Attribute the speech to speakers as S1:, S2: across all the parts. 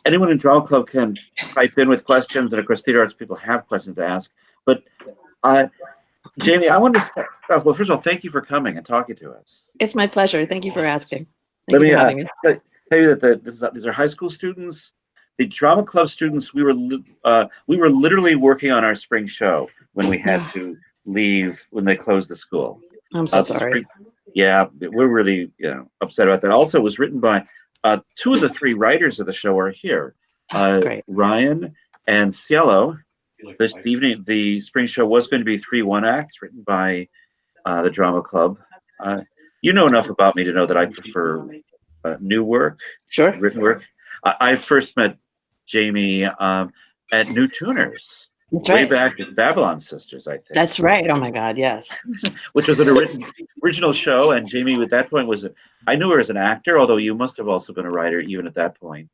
S1: Anyone in Drama Club can type in with questions, and of course, theater arts people have questions to ask. But Jamie, I want to start off. Well, first of all, thank you for coming and talking to us.
S2: It's my pleasure. Thank you for asking.
S1: Let
S2: Thank
S1: me
S2: you for having me.
S1: tell you that these are high school students. The Drama Club students, we were literally working on our spring show when we had to leave when they closed the school.
S2: I'm so sorry.
S1: Yeah, we're really upset about that. Also, it was written by two of the three writers of the show are here.
S2: Great.
S1: Ryan and Cielo. This evening, the spring show was going to be 3 1-acts written by the Drama Club. You know enough about me to know that I prefer new work, written work. I first met Jamie at New Tuners. Way back at Babylon Sisters, I think.
S2: That's right. Oh my God, yes.
S1: Which was an original show, and Jamie at that point I knew her as an actor, although you must have also been a writer even at that point.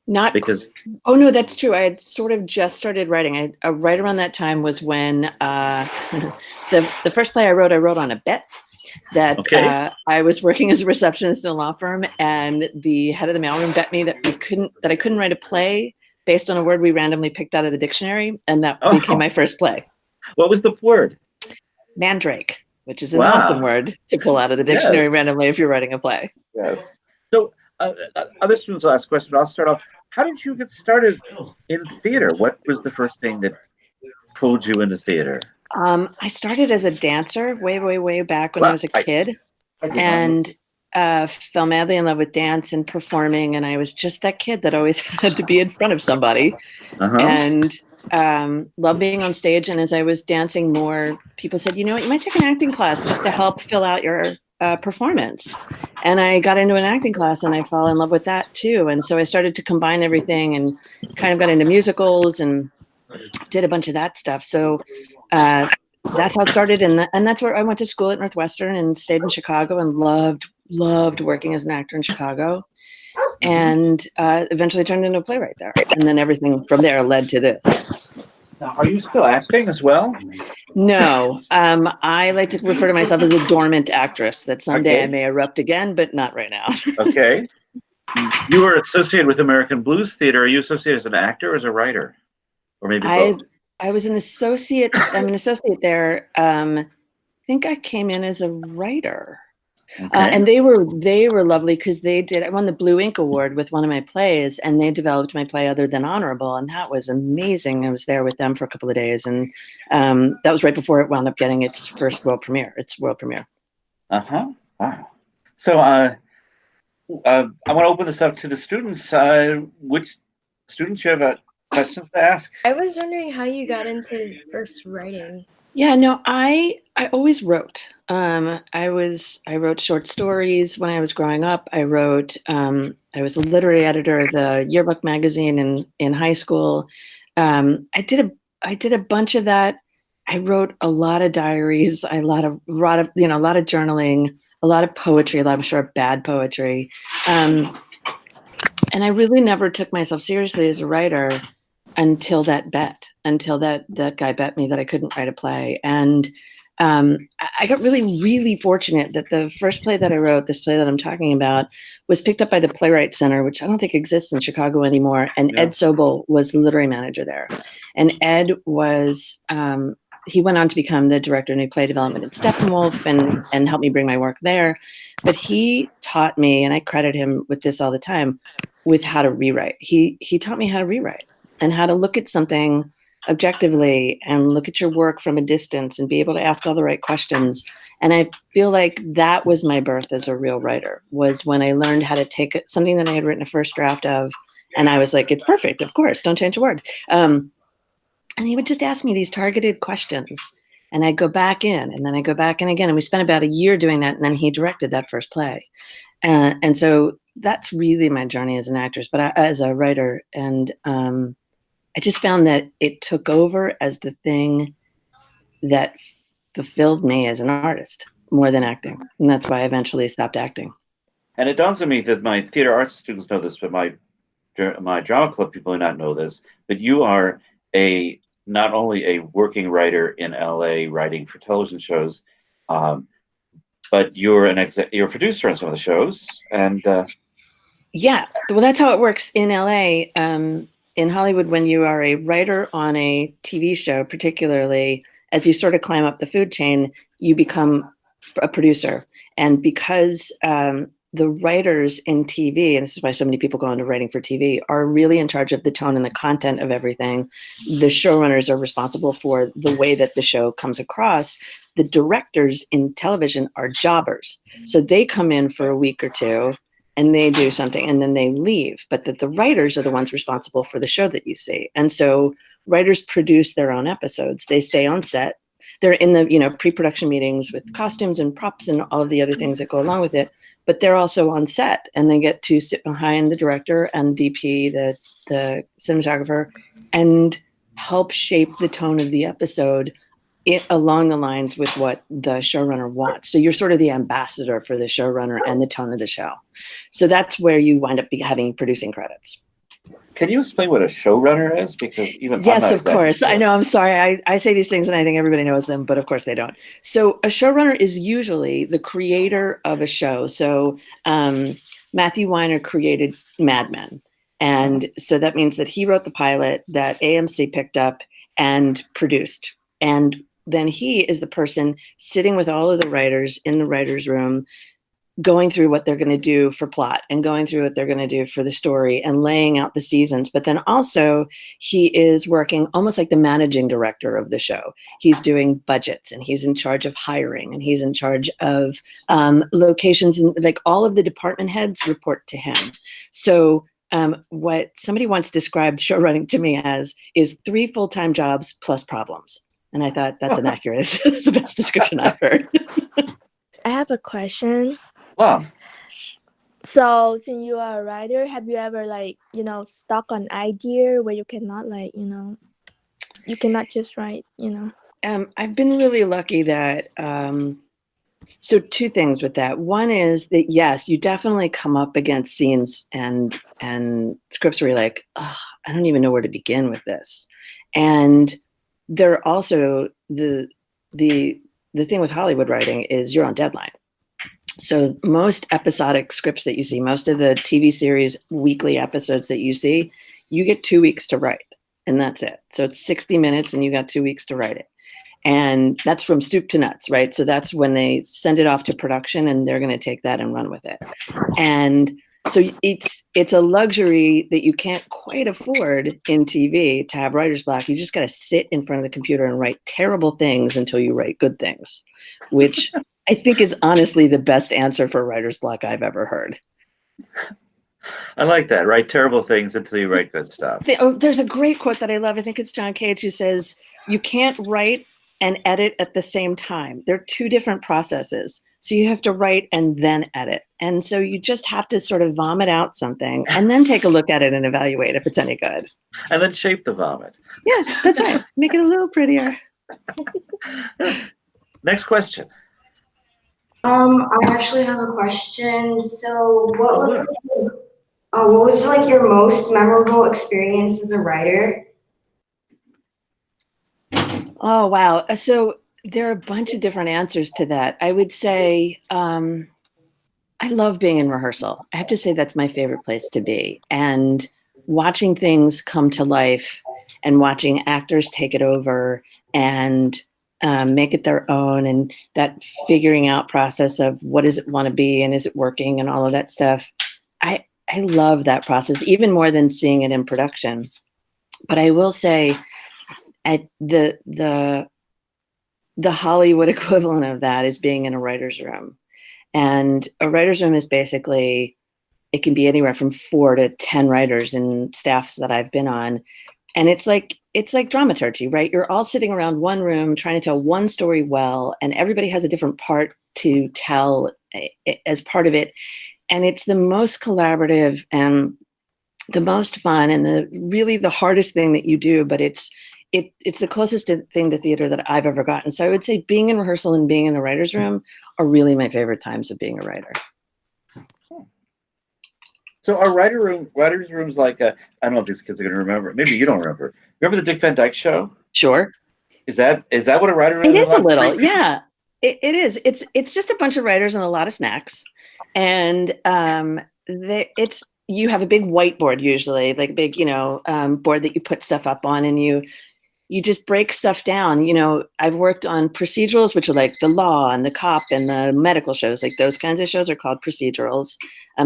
S2: Not because. Oh no, that's true. I had sort of just started writing. Right around that time was when the first play I wrote on a bet that I was working as a receptionist in a law firm, and the head of the mailroom bet me that I couldn't write a play based on a word we randomly picked out of the dictionary, and that became my first play.
S1: What was the word?
S2: Mandrake, which is an awesome word to pull out of the dictionary randomly if you're writing a play.
S1: Yes. So other students will ask questions. I'll start off. How did you get started in theater? What was the first thing that pulled you into theater?
S2: I started as a dancer way back when I was a kid, and fell madly in love with dance and performing, and I was just that kid that always had to be in front of somebody, and loved being on stage. And as I was dancing more, people said, you know what, you might take an acting class just to help fill out your performance. And I got into an acting class, and I fell in love with that too. And so I started to combine everything and kind of got into musicals and did a bunch of that stuff. So that's how it started, and that's where I went to school at Northwestern and stayed in Chicago and loved working as an actor in Chicago, and eventually turned into a playwright there. And then everything from there led to this.
S1: Now, are you still acting as well?
S2: No, I like to refer to myself as a dormant actress, that someday I may erupt again, but not right now.
S1: Okay. You were associated with American Blues Theater. Are you associated as an actor or as a writer? Or maybe both?
S2: I was an associate. I'm an associate there. I think I came in as a writer. And they were lovely because I won the Blue Ink Award with one of my plays, and they developed my play Other Than Honorable, and that was amazing. I was there with them for a couple of days, and that was right before it wound up getting its world premiere.
S1: Wow. So I want to open this up to the students. Which students you have questions to ask?
S3: I was wondering how you got into first writing.
S2: Yeah, no, I always wrote. I wrote short stories when I was growing up. I was a literary editor of the yearbook magazine in high school. I did a bunch of that. I wrote a lot of diaries, a lot of journaling, a lot of poetry, a lot of short bad poetry. And I really never took myself seriously as a writer until that guy bet me that I couldn't write a play. And I got really fortunate that the first play that I wrote, this play that I'm talking about, was picked up by the Playwright Center, which I don't think exists in Chicago anymore. And Ed Sobel was the literary manager there. And Ed was, he went on to become the director of new play development at Steppenwolf and helped me bring my work there. But he taught me, and I credit him with this all the time, with how to rewrite. He taught me how to rewrite and how to look at something objectively and look at your work from a distance and be able to ask all the right questions. And I feel like that was my birth as a real writer, was when I learned how to take something that I had written a first draft of, and I was like, it's perfect, of course, don't change a word. And he would just ask me these targeted questions, and I'd go back in, and then I'd go back in again. And we spent about a year doing that, and then he directed that first play. And so that's really my journey as an actress, but as a writer. And I just found that it took over as the thing that fulfilled me as an artist more than acting. And that's why I eventually stopped acting.
S1: And it dawns on me that my theater arts students know this, but my drama club people may not know this, but you are not only a working writer in LA writing for television shows, but you're a producer on some of the shows. And
S2: Yeah, well, that's how it works in LA. In Hollywood, when you are a writer on a TV show, particularly as you sort of climb up the food chain, you become a producer. And because the writers in TV, and this is why so many people go into writing for TV, are really in charge of the tone and the content of everything, the showrunners are responsible for the way that the show comes across. The directors in television are jobbers. So they come in for a week or two and they do something and then they leave, but that the writers are the ones responsible for the show that you see. And so writers produce their own episodes. They stay on set. They're in the, pre-production meetings with costumes and props and all of the other things that go along with it, but they're also on set and they get to sit behind the director and DP, the cinematographer, and help shape the tone of the episode along the lines with what the showrunner wants. So you're sort of the ambassador for the showrunner and the tone of the show. So that's where you wind up having producing credits.
S1: Can you explain what a showrunner is? Because even
S2: yes, of course. I know. I'm sorry. I say these things and I think everybody knows them, but of course they don't. So a showrunner is usually the creator of a show. So Matthew Weiner created Mad Men. And so that means that he wrote the pilot that AMC picked up and produced. And then he is the person sitting with all of the writers in the writer's room, going through what they're going to do for plot and going through what they're going to do for the story and laying out the seasons. But then also he is working almost like the managing director of the show. He's doing budgets and he's in charge of hiring and he's in charge of locations, and like all of the department heads report to him. So what somebody once described showrunning to me as is 3 full-time jobs plus problems. And I thought that's inaccurate. That's the best description I've heard.
S3: I have a question.
S1: Wow.
S3: So, since you are a writer, have you ever stuck on idea where you cannot you cannot just write,
S2: I've been really lucky that, so 2 things with that. One is that, yes, you definitely come up against scenes and scripts where you're like, oh, I don't even know where to begin with this. And there are also the thing with Hollywood writing is you're on deadline. So most episodic scripts that you see, most of the TV series weekly episodes that you see, you get 2 weeks to write and that's it. So it's 60 minutes and you got 2 weeks to write it. And that's from soup to nuts, right? So that's when they send it off to production and they're going to take that and run with it. And so it's a luxury that you can't quite afford in TV to have writer's block. You just got to sit in front of the computer and write terrible things until you write good things, which I think is honestly the best answer for writer's block I've ever heard.
S1: I like that. Write terrible things until you write good stuff.
S2: There's a great quote that I love. I think it's John Cage who says, you can't write and edit at the same time. They're 2 different processes. So you have to write and then edit. And so you just have to sort of vomit out something and then take a look at it and evaluate if it's any good.
S1: And then shape the vomit.
S2: Yeah, that's right. Make it a little prettier.
S1: Next question.
S4: I actually have a question. So what was like your most memorable experience as a writer?
S2: Oh, wow. So there are a bunch of different answers to that. I would say I love being in rehearsal. I have to say that's my favorite place to be. And watching things come to life and watching actors take it over and make it their own, and that figuring out process of what does it want to be and is it working and all of that stuff. I love that process even more than seeing it in production. But I will say at the Hollywood equivalent of that is being in a writer's room. And a writer's room is basically, it can be anywhere from 4 to 10 writers and staffs that I've been on. And it's like dramaturgy, right? You're all sitting around one room trying to tell one story well, and everybody has a different part to tell as part of it. And it's the most collaborative and the most fun and the hardest thing that you do, but it's the closest thing to theater that I've ever gotten. So I would say being in rehearsal and being in the writer's room are really my favorite times of being a writer.
S1: So our writer's rooms like, I don't know if these kids are going to remember. Maybe you don't remember. Remember the Dick Van Dyke Show?
S2: Sure.
S1: Is that what a writer room is?
S2: It is a little, yeah. It is. It's just a bunch of writers and a lot of snacks. And you have a big whiteboard usually, like a big, board that you put stuff up on, and you just break stuff down. I've worked on procedurals, which are like the law and the cop and the medical shows. Like those kinds of shows are called procedurals,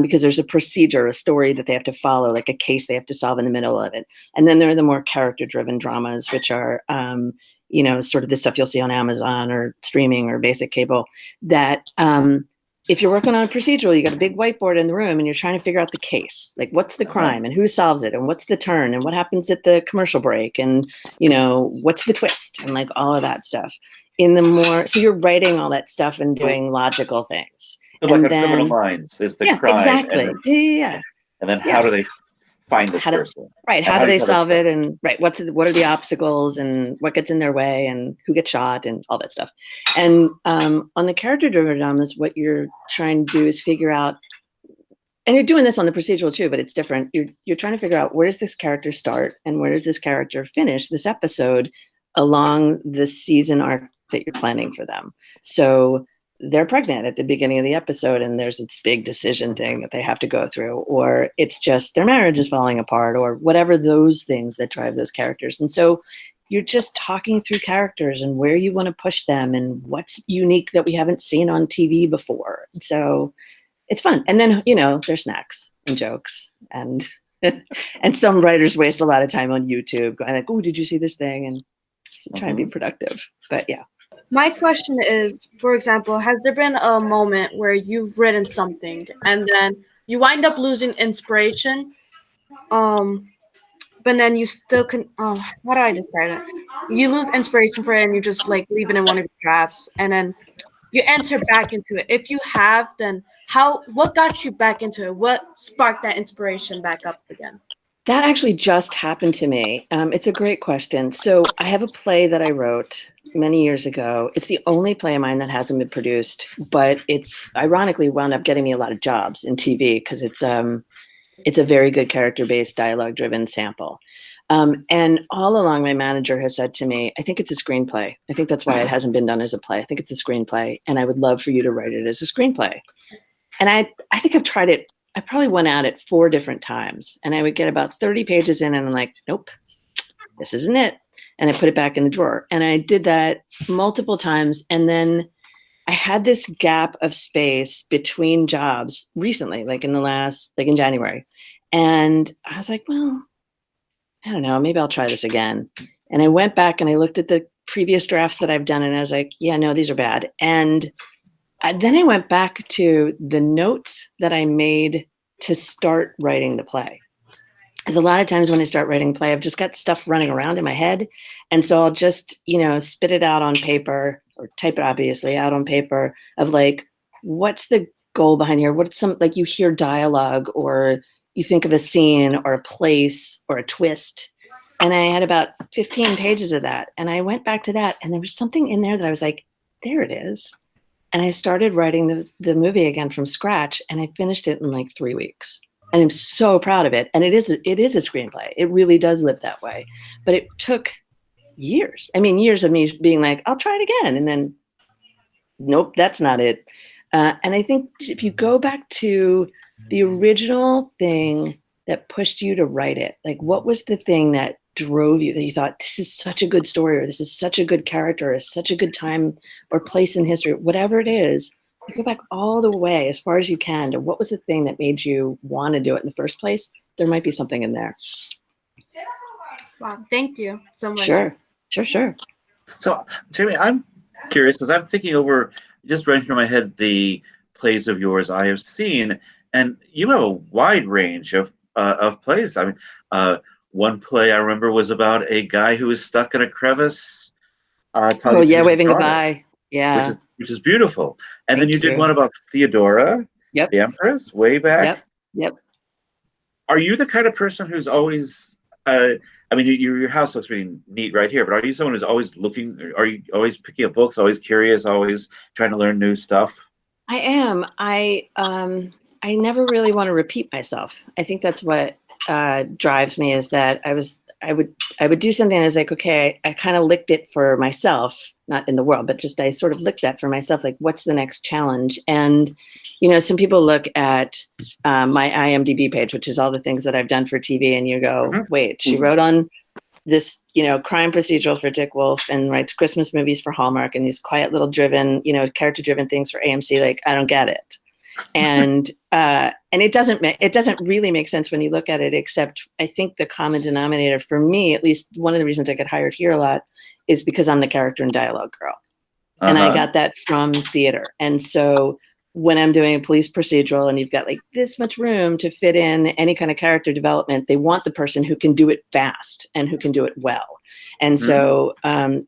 S2: because there's a procedure, a story that they have to follow, like a case they have to solve in the middle of it. And then there are the more character-driven dramas, which are, sort of the stuff you'll see on Amazon or streaming or basic cable, that if you're working on a procedural, you got a big whiteboard in the room and you're trying to figure out the case, like what's the crime and who solves it and what's the turn and what happens at the commercial break and, what's the twist and like all of that stuff. So you're writing all that stuff and doing logical things.
S1: So like Criminal Minds is the crime.
S2: Exactly.
S1: And then how do they find this person?
S2: Right. How do they solve it? And right. What are the obstacles and what gets in their way and who gets shot and all that stuff. And on the character-driven dramas, what you're trying to do is figure out, and you're doing this on the procedural too, but it's different. You're trying to figure out, where does this character start and where does this character finish this episode along the season arc that you're planning for them. So they're pregnant at the beginning of the episode and there's this big decision thing that they have to go through, or it's just their marriage is falling apart, or whatever those things that drive those characters. And so you're just talking through characters and where you want to push them and what's unique that we haven't seen on TV before. So it's fun. And then, there's snacks and jokes and and some writers waste a lot of time on YouTube going like, oh, did you see this thing? And so try and be productive. But yeah.
S5: My question is, for example, has there been a moment where you've written something and then you wind up losing inspiration, but then you still can, how do I describe it? You lose inspiration for it and you just like leave it in one of your drafts and then you enter back into it. If you have, then what got you back into it? What sparked that inspiration back up again?
S2: That actually just happened to me. It's a great question. So I have a play that I wrote many years ago. It's the only play of mine that hasn't been produced, but it's ironically wound up getting me a lot of jobs in TV because it's a very good character-based, dialogue-driven sample. And all along, my manager has said to me, I think it's a screenplay. I think that's why it hasn't been done as a play. I think it's a screenplay, and I would love for you to write it as a screenplay. And I think I've tried it. I probably went at it 4 different times, and I would get about 30 pages in, and I'm like, nope, this isn't it. And I put it back in the drawer. And I did that multiple times. And then I had this gap of space between jobs recently, like in January. And I was like, well, I don't know, maybe I'll try this again. And I went back and I looked at the previous drafts that I've done, and I was like, yeah, no, these are bad. And then I went back to the notes that I made to start writing the play. Because a lot of times when I start writing a play, I've just got stuff running around in my head. And so I'll just, spit it out on paper, or type it obviously out on paper, of like, what's the goal behind here? What's like you hear dialogue, or you think of a scene or a place or a twist. And I had about 15 pages of that. And I went back to that, and there was something in there that I was like, there it is. And I started writing the movie again from scratch, and I finished it in like 3 weeks. And I'm so proud of it. And it is a screenplay. It really does live that way. But it took years. I mean, years of me being like, I'll try it again. And then, nope, that's not it. And I think if you go back to the original thing that pushed you to write it, like what was the thing that drove you, that you thought, this is such a good story, or this is such a good character, or such a good time or place in history, whatever it is, go back all the way as far as you can to what was the thing that made you want to do it in the first place. There might be something in there.
S5: Wow, thank you so much.
S2: Sure.
S1: So, Jamie, I'm curious because I'm thinking over, just running through my head, the plays of yours I have seen, and you have a wide range of plays. I mean, one play I remember was about a guy who was stuck in a crevice.
S2: Waving goodbye. Yeah.
S1: Which is beautiful. And then you
S2: Thank
S1: did one about Theodora, the Empress, way back.
S2: Yep.
S1: Are you the kind of person who's always, I mean, your house looks really neat right here, but are you someone who's always looking, are you always picking up books, always curious, always trying to learn new stuff?
S2: I am. I never really want to repeat myself. I think that's what drives me, is that I would do something and I was like, okay, I kind of licked it for myself, not in the world, but just I sort of licked that for myself. Like, what's the next challenge? And some people look at my IMDb page, which is all the things that I've done for TV, and you go, wait, she wrote on this, crime procedural for Dick Wolf and writes Christmas movies for Hallmark and these quiet little driven, character-driven things for AMC. Like, I don't get it. And it doesn't really make sense when you look at it, except I think the common denominator for me, at least one of the reasons I get hired here a lot, is because I'm the character and dialogue girl. And I got that from theater. And so when I'm doing a police procedural and you've got like this much room to fit in any kind of character development, they want the person who can do it fast and who can do it well. And so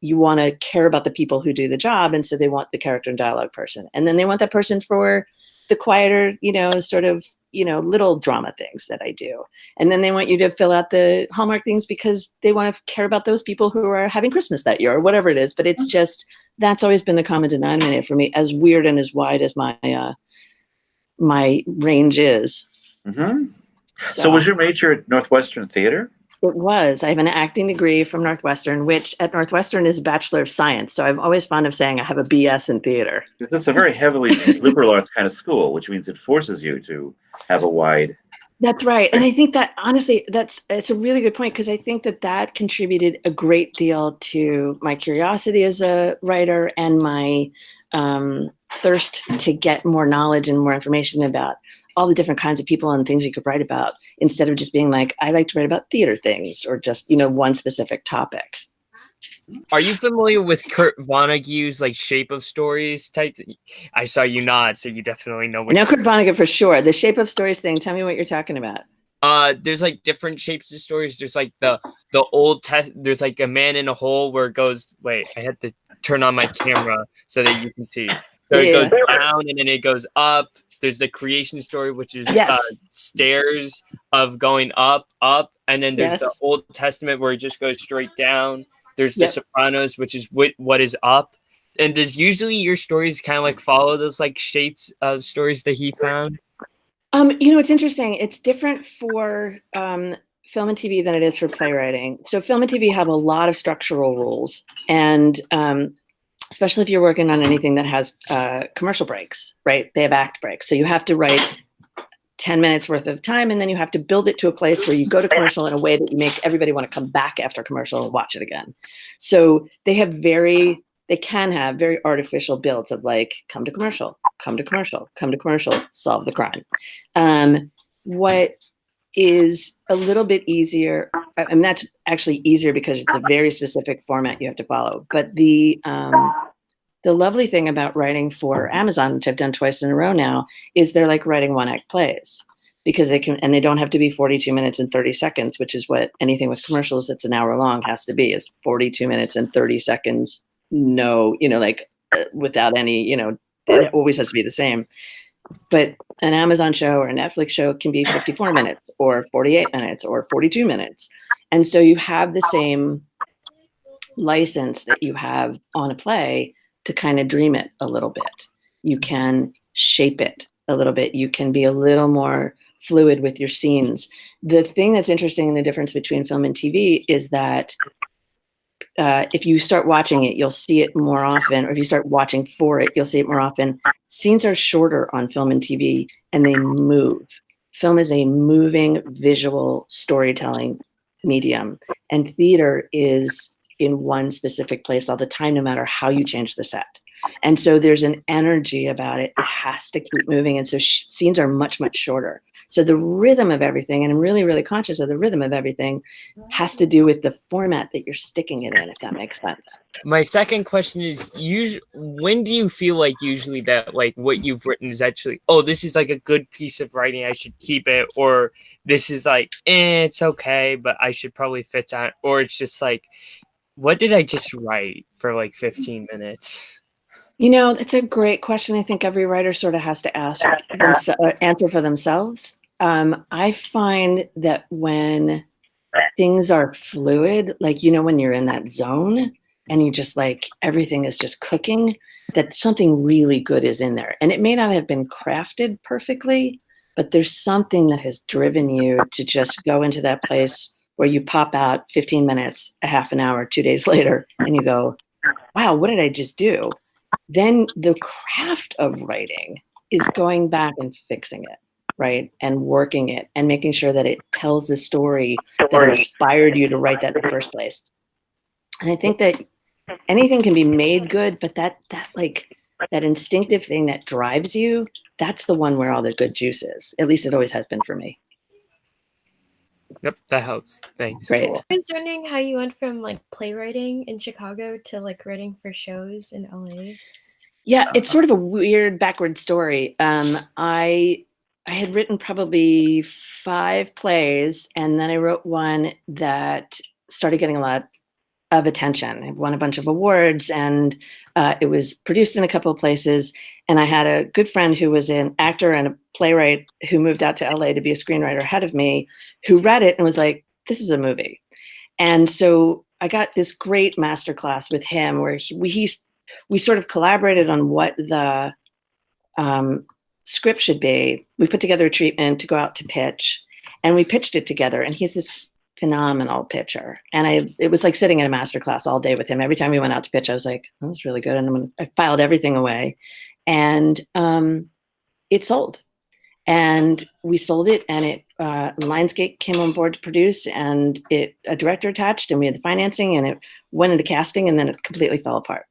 S2: you want to care about the people who do the job. And so they want the character and dialogue person. And then they want that person for the quieter, sort of, little drama things that I do. And then they want you to fill out the Hallmark things because they want to care about those people who are having Christmas that year or whatever it is. But it's just, that's always been the common denominator for me, as weird and as wide as my range is.
S1: So was your major at Northwestern Theater?
S2: It was. I have an acting degree from Northwestern, which at Northwestern is a Bachelor of Science. So I'm always fond of saying I have a BS in theater.
S1: It's a very heavily liberal arts kind of school, which means it forces you to have a wide.
S2: That's right. And I think that honestly, it's a really good point, because I think that contributed a great deal to my curiosity as a writer and my thirst to get more knowledge and more information about all the different kinds of people and things you could write about, instead of just being like, I like to write about theater things or just, one specific topic.
S6: Are you familiar with Kurt Vonnegut's like Shape of Stories type? I saw you nod, so you definitely know.
S2: I know Kurt Vonnegut for sure. The Shape of Stories thing. Tell me what you're talking about.
S6: There's like different shapes of stories. There's like the old test. There's like a man in a hole where it goes. Wait, I had to turn on my camera so that you can see. So it goes down and then it goes up. There's the creation story, which is stairs of going up, and then there's the Old Testament where it just goes straight down. There's the Sopranos, which is what is up. And does usually your stories kind of like follow those like shapes of stories that he found?
S2: It's interesting. It's different for film and TV than it is for playwriting. So film and TV have a lot of structural rules, and especially if you're working on anything that has commercial breaks, right? They have act breaks. So you have to write 10 minutes worth of time, and then you have to build it to a place where you go to commercial in a way that you make everybody want to come back after commercial and watch it again. So they can have very artificial builds of like, come to commercial, solve the crime. What is a little bit easier, and that's actually easier because it's a very specific format you have to follow. But the lovely thing about writing for Amazon, which I've done twice in a row now, is they're like writing one-act plays, because they don't have to be 42 minutes and 30 seconds, which is what anything with commercials that's an hour long has to be, is 42 minutes and 30 seconds. No, without any, it always has to be the same. But an Amazon show or a Netflix show can be 54 minutes or 48 minutes or 42 minutes. And so you have the same license that you have on a play to kind of dream it a little bit. You can shape it a little bit. You can be a little more fluid with your scenes. The thing that's interesting in the difference between film and TV is that if you start watching it, you'll see it more often, or if you start watching for it, you'll see it more often. Scenes are shorter on film and TV, and they move. Film is a moving visual storytelling medium, and theater is in one specific place all the time, no matter how you change the set. And so there's an energy about it. It has to keep moving. And so scenes are much, much shorter. So the rhythm of everything, and I'm really, really conscious of the rhythm of everything, has to do with the format that you're sticking it in, if that makes sense.
S6: My second question is, when do you feel like usually that like what you've written is actually, oh, this is like a good piece of writing, I should keep it, or this is like, it's okay, but I should probably fit on, or it's just like, what did I just write for like 15 minutes?
S2: It's a great question. I think every writer sort of has to answer for themselves. I find that when things are fluid, like, when you're in that zone and you just like, everything is just cooking, that something really good is in there. And it may not have been crafted perfectly, but there's something that has driven you to just go into that place where you pop out 15 minutes, a half an hour, 2 days later, and you go, wow, what did I just do? Then the craft of writing is going back and fixing it, right? And working it and making sure that it tells the story that inspired you to write that in the first place. And I think that anything can be made good, but that instinctive thing that drives you, that's the one where all the good juice is. At least it always has been for me.
S6: Yep, that helps. Thanks.
S2: Great.
S7: I was wondering how you went from like playwriting in Chicago to like writing for shows in LA.
S2: Yeah, it's sort of a weird backward story. I had written probably 5 plays, and then I wrote one that started getting a lot of attention. It won a bunch of awards, and it was produced in a couple of places. And I had a good friend who was an actor and a playwright who moved out to LA to be a screenwriter ahead of me, who read it and was like, this is a movie. And so I got this great masterclass with him where we sort of collaborated on what the script should be. We put together a treatment to go out to pitch, and we pitched it together. And he's this phenomenal pitcher. And it was like sitting in a masterclass all day with him. Every time we went out to pitch, I was like, oh, that's really good. And I filed everything away. And it sold. And we sold it, and Lionsgate came on board to produce, and a director attached, and we had the financing, and it went into casting, and then it completely fell apart.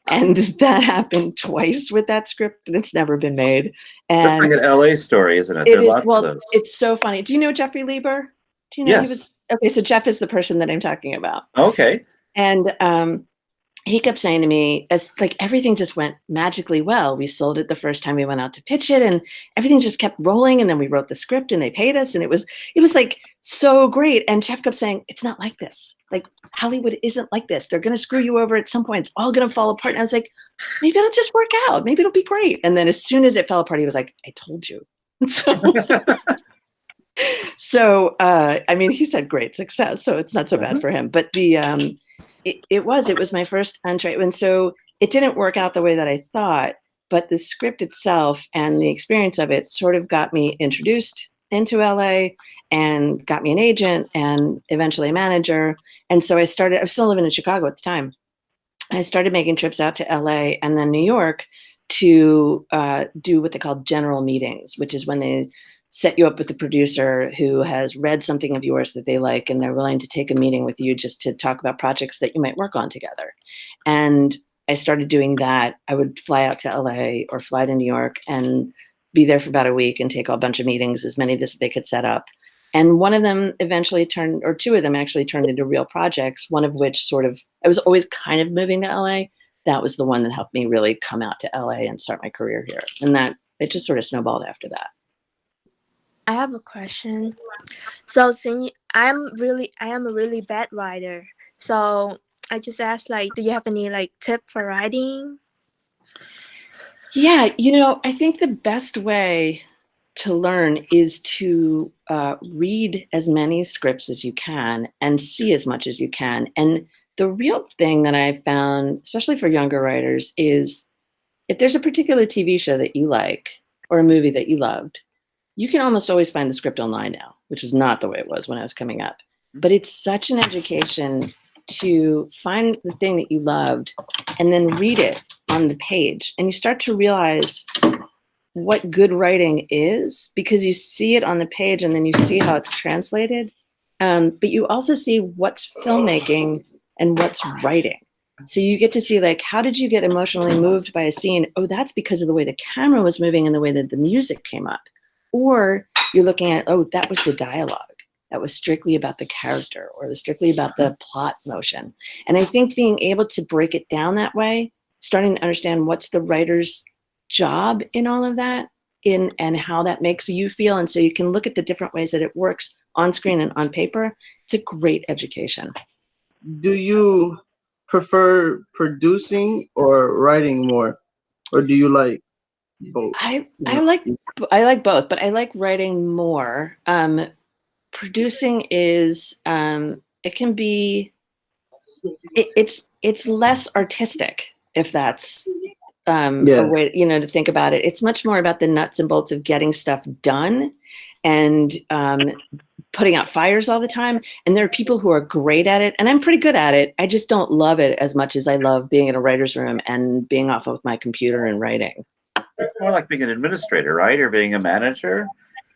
S2: And that happened twice with that script, and it's never been made. And
S1: that's like an LA story, isn't it?
S2: It
S1: There are
S2: is.
S1: lots of
S2: Well,
S1: those.
S2: it's so funny. Do you know Jeffrey Lieber? Do you know
S1: Yes.
S2: he was okay? So Jeff is the person that I'm talking about.
S1: Okay.
S2: And he kept saying to me, as like everything just went magically well. We sold it the first time we went out to pitch it, and everything just kept rolling. And then we wrote the script, and they paid us, and it was like so great. And Jeff kept saying, "It's not like this. Like Hollywood isn't like this. They're going to screw you over at some point. It's all going to fall apart." And I was like, "Maybe it'll just work out. Maybe it'll be great." And then as soon as it fell apart, he was like, "I told you." So, I mean, he's had great success, so it's not so bad for him. But it was my first entree. And so it didn't work out the way that I thought, but the script itself and the experience of it sort of got me introduced into LA and got me an agent and eventually a manager. And so I was still living in Chicago at the time. I started making trips out to LA and then New York to do what they call general meetings, which is when they set you up with a producer who has read something of yours that they like, and they're willing to take a meeting with you just to talk about projects that you might work on together. And I started doing that. I would fly out to LA or fly to New York and be there for about a week and take a bunch of meetings, as many as they could set up. And one of them eventually two of them actually turned into real projects, one of which I was always kind of moving to LA. That was the one that helped me really come out to LA and start my career here. And that it just sort of snowballed after that.
S3: I have a question. So since I am a really bad writer, so I just asked, like, do you have any like tip for writing?
S2: Yeah, I think the best way to learn is to read as many scripts as you can and see as much as you can. And the real thing that I found, especially for younger writers, is if there's a particular TV show that you like or a movie that you loved, you can almost always find the script online now, which is not the way it was when I was coming up. But it's such an education to find the thing that you loved and then read it on the page. And you start to realize what good writing is because you see it on the page and then you see how it's translated. But you also see what's filmmaking and what's writing. So you get to see, like, how did you get emotionally moved by a scene? Oh, that's because of the way the camera was moving and the way that the music came up. Or you're looking at, oh, that was the dialogue. That was strictly about the character, or it was strictly about the plot motion. And I think being able to break it down that way, starting to understand what's the writer's job in all of that, and how that makes you feel. And so you can look at the different ways that it works on screen and on paper. It's a great education.
S8: Do you prefer producing or writing more? Or do you like both?
S2: I like both, but I like writing more. Producing is it can be it's less artistic, if that's a way to think about it. It's much more about the nuts and bolts of getting stuff done and putting out fires all the time. And there are people who are great at it, and I'm pretty good at it. I just don't love it as much as I love being in a writer's room and being off of my computer and writing.
S1: It's more like being an administrator, right? Or being a manager.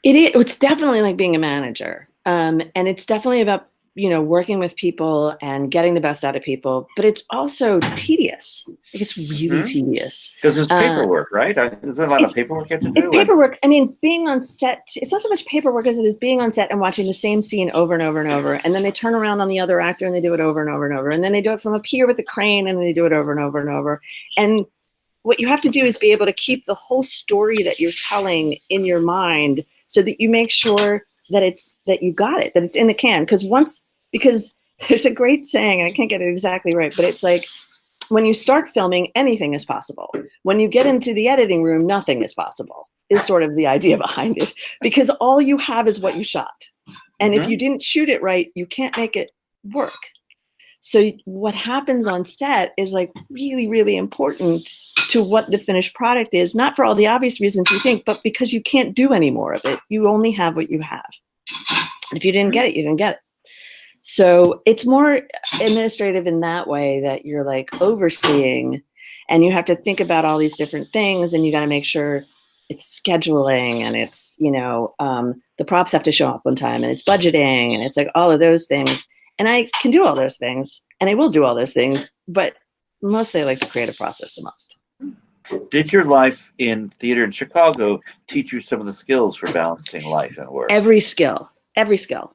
S2: It's definitely like being a manager. And it's definitely about, working with people and getting the best out of people, but it's also tedious. Like, it's really tedious.
S1: Because it's paperwork, right? There's a lot of paperwork you have to do.
S2: It's paperwork. I mean, being on set, it's not so much paperwork as it is being on set and watching the same scene over and over and over. And then they turn around on the other actor and they do it over and over and over. And then they do it from up here with the crane and they do it over and over and over. And what you have to do is be able to keep the whole story that you're telling in your mind so that you make sure that you got it, that it's in the can. Because there's a great saying, and I can't get it exactly right, but it's like, when you start filming, anything is possible. When you get into the editing room, nothing is possible, is sort of the idea behind it, because all you have is what you shot. And if you didn't shoot it right, you can't make it work. So what happens on set is like really, really important to what the finished product is, not for all the obvious reasons you think, but because you can't do any more of it. You only have what you have. If you didn't get it, you didn't get it. So it's more administrative in that way, that you're like overseeing and you have to think about all these different things, and you got to make sure it's scheduling, and it's, the props have to show up on time, and it's budgeting, and it's like all of those things. And I can do all those things, and I will do all those things, but mostly I like the creative process the most.
S1: Did your life in theater in Chicago teach you some of the skills for balancing life and work?
S2: Every skill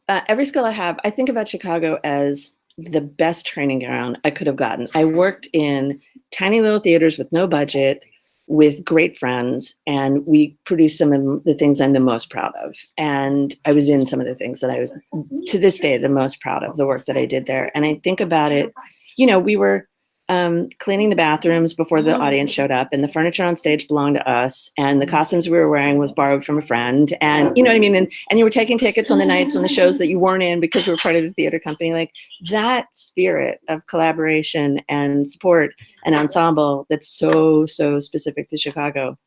S2: I have. I think about Chicago as the best training ground I could have gotten. I worked in tiny little theaters with no budget, with great friends, and we produced some of the things I'm the most proud of. And I was in some of the things that I was, to this day, the most proud of, the work that I did there. And I think about it, we were cleaning the bathrooms before the audience showed up, and the furniture on stage belonged to us, and the costumes we were wearing was borrowed from a friend, and you know what I mean? And you were taking tickets on the nights on the shows that you weren't in because we were part of the theater company. Like, that spirit of collaboration and support and ensemble that's so, so specific to Chicago.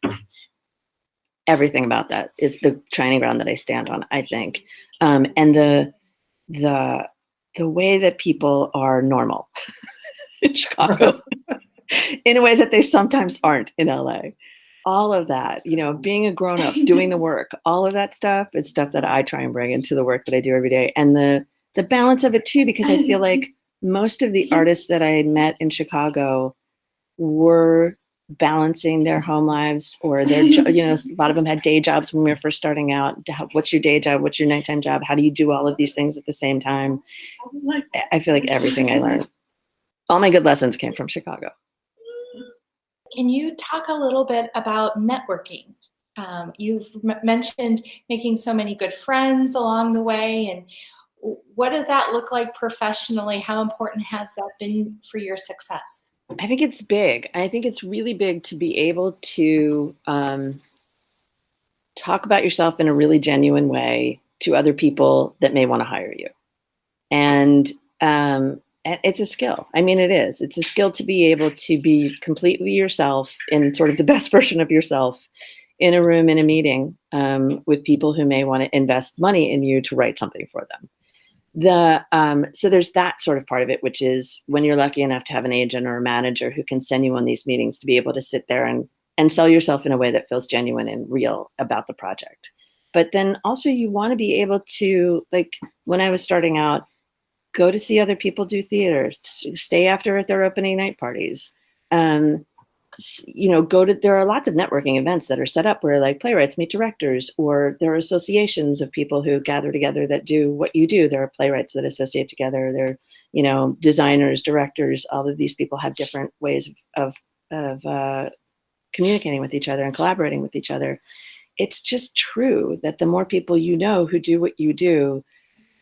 S2: Everything about that is the training ground that I stand on, I think. And the way that people are normal in Chicago in a way that they sometimes aren't in LA. All of that, being a grown-up, doing the work, all of that stuff is stuff that I try and bring into the work that I do every day. And the balance of it too, because I feel like most of the artists that I met in Chicago were balancing their home lives, or their, a lot of them had day jobs when we were first starting out. What's your day job? What's your nighttime job? How do you do all of these things at the same time? I feel like everything I learned, all my good lessons came from Chicago.
S9: Can you talk a little bit about networking? You've mentioned making so many good friends along the way, and what does that look like professionally? How important has that been for your success?
S2: I think it's big. I think it's really big to be able to talk about yourself in a really genuine way to other people that may want to hire you. And it's a skill. I mean, it is. It's a skill to be able to be completely yourself, in sort of the best version of yourself, in a room, in a meeting, with people who may want to invest money in you to write something for them. So there's that sort of part of it, which is when you're lucky enough to have an agent or a manager who can send you on these meetings, to be able to sit there and sell yourself in a way that feels genuine and real about the project. But then also you want to be able to, like when I was starting out, go to see other people do theater, stay after at their opening night parties. There are lots of networking events that are set up where like playwrights meet directors, or there are associations of people who gather together that do what you do. There are playwrights that associate together. There are, designers, directors. All of these people have different ways of communicating with each other and collaborating with each other. It's just true that the more people you know who do what you do,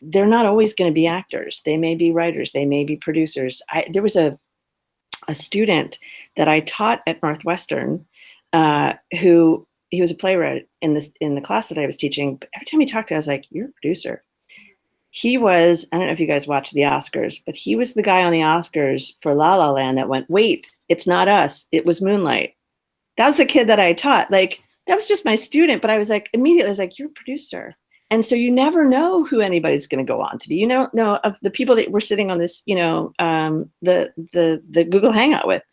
S2: they're not always going to be actors. They may be writers. They may be producers. There was a student that I taught at Northwestern, who he was a playwright in the class that I was teaching. But every time he talked to me, I was like, "You're a producer." He was, I don't know if you guys watched the Oscars, but he was the guy on the Oscars for La La Land that went, "Wait, it's not us. It was Moonlight." That was the kid that I taught. Like, that was just my student, but I was like, immediately, I was like, "You're a producer." And so you never know who anybody's going to go on to be. Of the people that we're sitting on this, the Google Hangout with,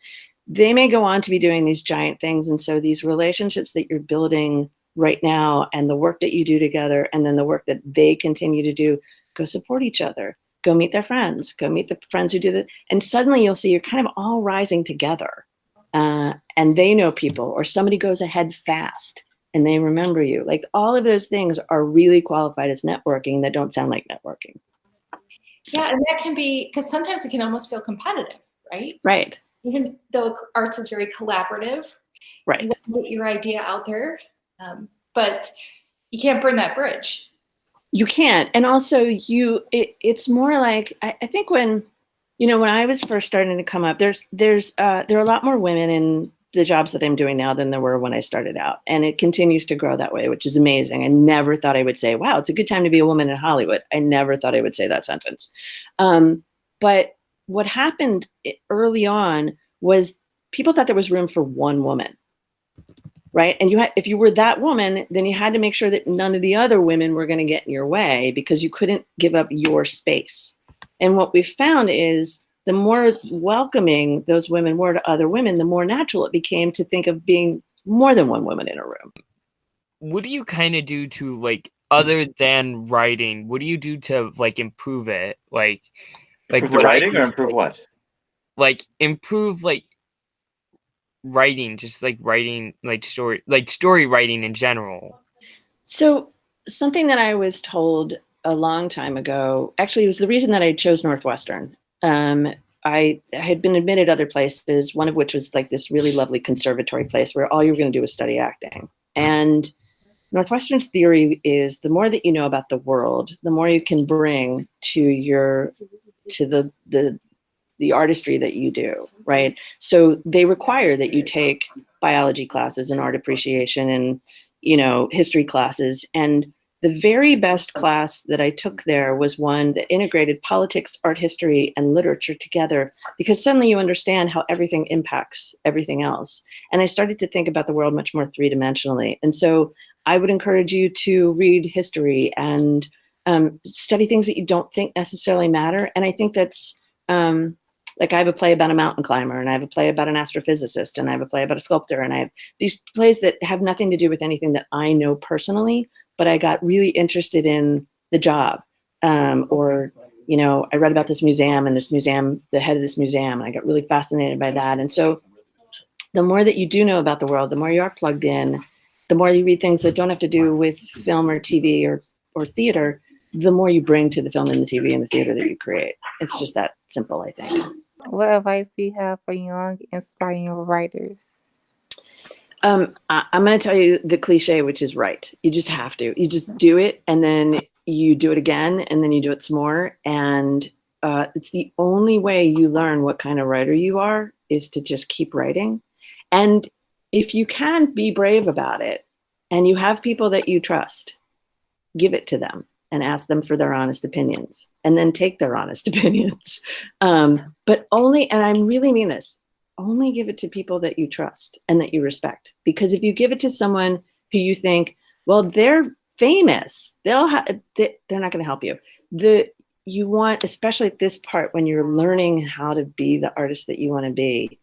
S2: they may go on to be doing these giant things. And so these relationships that you're building right now and the work that you do together and then the work that they continue to do, go support each other, go meet their friends, go meet the friends who do that. And suddenly you'll see you're kind of all rising together, and they know people, or somebody goes ahead fast and they remember you. Like all of those things are really qualified as networking that don't sound like networking.
S9: Yeah, and that can be, because sometimes it can almost feel competitive, right?
S2: Right.
S9: Even though arts is very collaborative,
S2: right?
S9: You want to get your idea out there, but you can't burn that bridge.
S2: You can't. And also it's more like, I think when I was first starting to come up, there are a lot more women in the jobs that I'm doing now than there were when I started out. And it continues to grow that way, which is amazing. I never thought I would say, wow, it's a good time to be a woman in Hollywood. I never thought I would say that sentence. But what happened early on was people thought there was room for one woman. Right. And if you were that woman, then you had to make sure that none of the other women were going to get in your way because you couldn't give up your space. And what we found is the more welcoming those women were to other women, the more natural it became to think of being more than one woman in a room.
S6: What do you kind of do to, like, other than writing, what do you do to, like, improve it? Like
S1: improve the writing or improve what?
S6: Like, improve, like, writing, just like writing, like story writing in general.
S2: So something that I was told a long time ago, actually it was the reason that I chose Northwestern. I had been admitted other places, one of which was like this really lovely conservatory place where all you were going to do was study acting. And Northwestern's theory is the more that you know about the world, the more you can bring to the artistry that you do, right? So they require that you take biology classes and art appreciation and, history classes. And the very best class that I took there was one that integrated politics, art history, and literature together, because suddenly you understand how everything impacts everything else. And I started to think about the world much more three-dimensionally. And so I would encourage you to read history and study things that you don't think necessarily matter. And I think that's, like I have a play about a mountain climber, and I have a play about an astrophysicist, and I have a play about a sculptor, and I have these plays that have nothing to do with anything that I know personally, but I got really interested in the job. Or, I read about this museum, and the head of this museum, and I got really fascinated by that. And so the more that you do know about the world, the more you are plugged in, the more you read things that don't have to do with film or TV or theater, the more you bring to the film and the TV and the theater that you create. It's just that simple, I think.
S10: What advice do you have for young, inspiring writers?
S2: I'm going to tell you the cliche, which is right. You just have to. You just do it, and then you do it again, and then you do it some more. And it's the only way you learn what kind of writer you are, is to just keep writing. And if you can be brave about it, and you have people that you trust, give it to them and ask them for their honest opinions, and then take their honest opinions. But only, and I really mean this, only give it to people that you trust and that you respect. Because if you give it to someone who you think, well, they're famous, they're not going to help you. You want, especially at this part when you're learning how to be the artist that you want to be,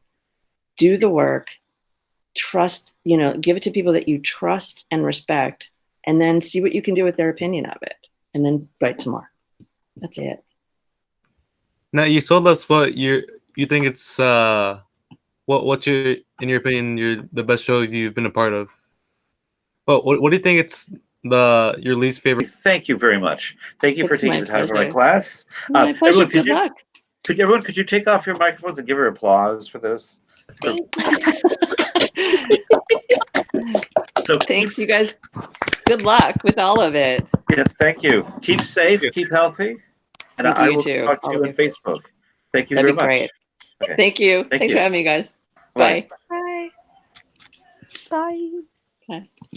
S2: do the work, trust, give it to people that you trust and respect, and then see what you can do with their opinion of it. And then write some more. That's it.
S11: Now you told us what you think it's what's your, in your opinion, the best show you've been a part of. But what do you think it's your least favorite?
S1: Thank you very much. Thank you for taking the time for my class.
S2: My pleasure. Good luck.
S1: Could you take off your microphones and give her applause for this?
S2: Thank you. So thanks, you guys. Good luck with all of it.
S1: Yeah, thank you. Keep safe, keep healthy. And I will talk to you on Facebook. Thank you very much.
S2: Great.
S1: Okay.
S2: Thank you. Thanks for having me, guys. Bye.
S10: Bye. Bye.
S2: Bye.